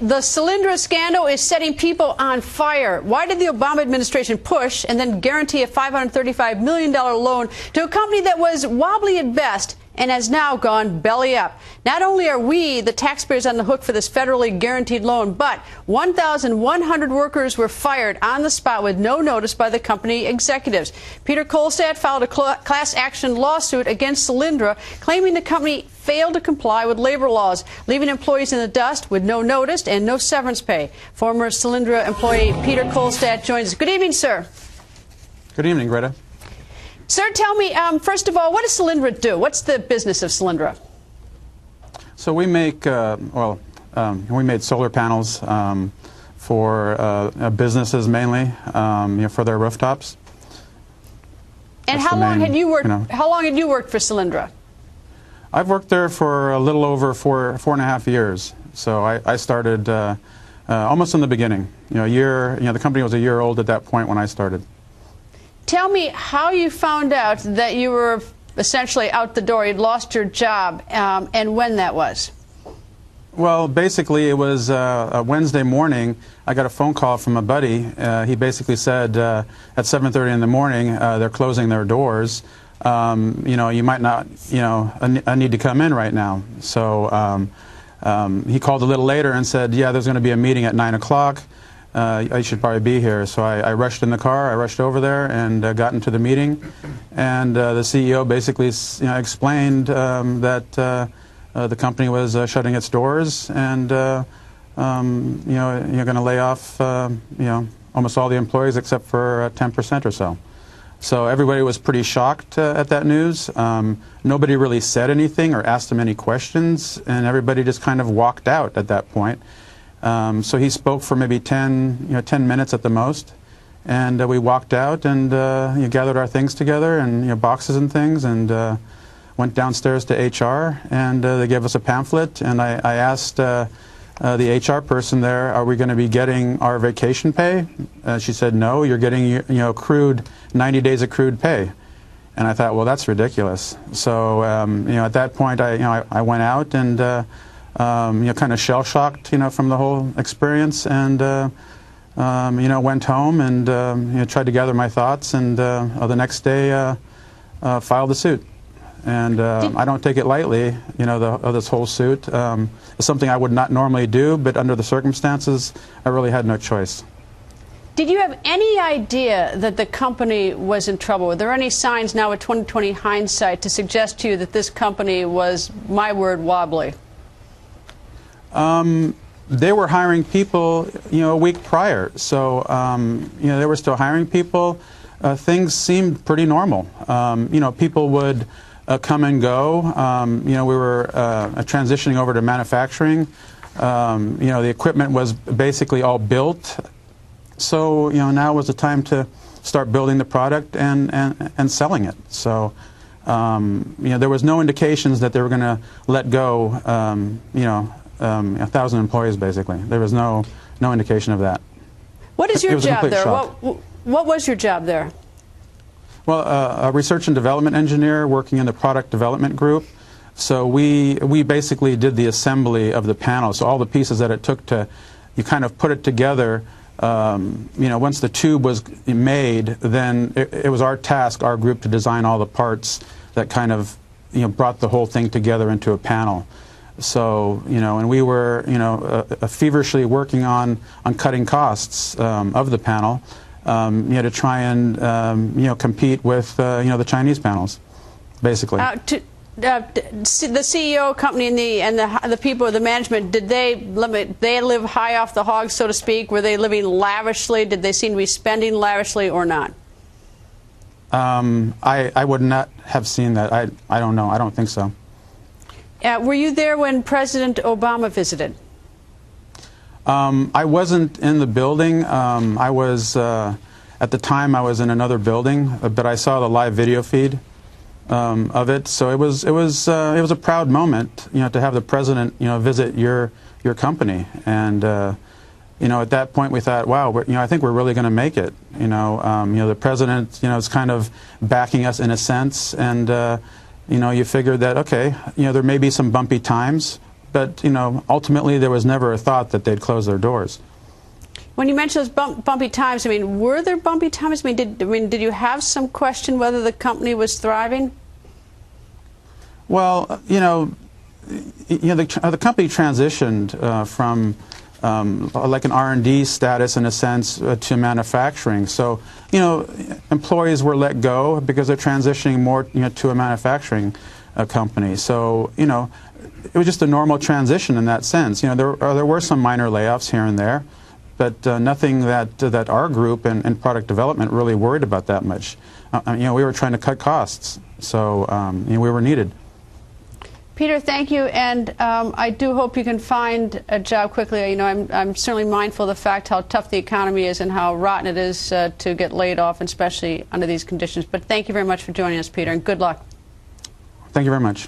The Solyndra scandal is setting people on fire. Why did the Obama administration push and then guarantee a $535 million loan to a company that was wobbly at best and has now gone belly up? Not only are we, the taxpayers, on the hook for this federally guaranteed loan, but 1,100 workers were fired on the spot with no notice by the company executives. Peter Kolstad filed a class action lawsuit against Solyndra, claiming the company failed to comply with labor laws, leaving employees in the dust with no notice and no severance pay. Former Solyndra employee Peter Kolstad joins us. Good evening, sir. Good evening, Greta. Sir, tell me, first of all, what does Solyndra do? What's the business of Solyndra? So we make, we made solar panels for businesses mainly, for their rooftops. And how long had you worked? How long had you worked for Solyndra? I've worked there for a little over four and a half years. So I started almost in the beginning. The company was a year old at that point when I started. Tell me how you found out that you were essentially out the door, you'd lost your job, and when that was. Well, basically, it was a Wednesday morning. I got a phone call from a buddy. He basically said at 7:30 in the morning, they're closing their doors. You might not, I need to come in right now. So he called a little later and said, yeah, there's going to be a meeting at 9 o'clock. I should probably be here. So I rushed in the car, I rushed over there and got into the meeting. And the CEO basically explained that the company was shutting its doors and, you're going to lay off, almost all the employees except for 10% or so. So everybody was pretty shocked at that news. Nobody really said anything or asked him any questions, and everybody just kind of walked out at that point. So he spoke for maybe 10 minutes at the most, and we walked out and gathered our things together and boxes and things, and went downstairs to HR, and they gave us a pamphlet, and I asked the HR person there, are we going to be getting our vacation pay? She said, no, you're getting accrued 90 days accrued pay. And I thought, well, that's ridiculous. So at that point I went out and kind of shell-shocked from the whole experience, and went home and tried to gather my thoughts, and the next day filed the suit. And I don't take it lightly, this whole suit. It's something I would not normally do, but under the circumstances, I really had no choice. Did you have any idea that the company was in trouble? Were there any signs now with 20/20 hindsight to suggest to you that this company was, my word, wobbly? They were hiring people, a week prior. So, they were still hiring people. Things seemed pretty normal. People would come and go. We were transitioning over to manufacturing. The equipment was basically all built. So, now was the time to start building the product and selling it. So, there was no indications that they were going to let go, 1,000 employees, basically. There was no indication of that. What is your job there? What was your job there? Well, a research and development engineer working in the product development group. So we basically did the assembly of the panel. So all the pieces that it took to, you kind of put it together. Once the tube was made, then it was our task, our group, to design all the parts that kind of, brought the whole thing together into a panel. So, and we were, feverishly working on cutting costs of the panel, to try and, compete with, the Chinese panels, basically. The CEO company and the people of the management, did they live high off the hog, so to speak? Were they living lavishly? Did they seem to be spending lavishly or not? I would not have seen that. I don't know. I don't think so. Were you there when President Obama visited? I wasn't in the building. I was at the time I was in another building, but I saw the live video feed of it. So it was a proud moment, to have the president, visit your company. And at that point we thought, wow, I think we're really going to make it. The president, is kind of backing us in a sense, and you figured that, okay, there may be some bumpy times, but you know, ultimately there was never a thought that they'd close their doors. When you mentioned those bumpy times, I mean, were there bumpy times? I mean, did you have some question whether the company was thriving? Well, the company transitioned from like an R&D status in a sense to manufacturing. So, employees were let go because they're transitioning more to a manufacturing company. So, it was just a normal transition in that sense. There were some minor layoffs here and there, but nothing that our group and product development really worried about that much. We were trying to cut costs, so we were needed. Peter, thank you, and I do hope you can find a job quickly. I'm certainly mindful of the fact how tough the economy is and how rotten it is to get laid off, especially under these conditions. But thank you very much for joining us, Peter, and good luck. Thank you very much.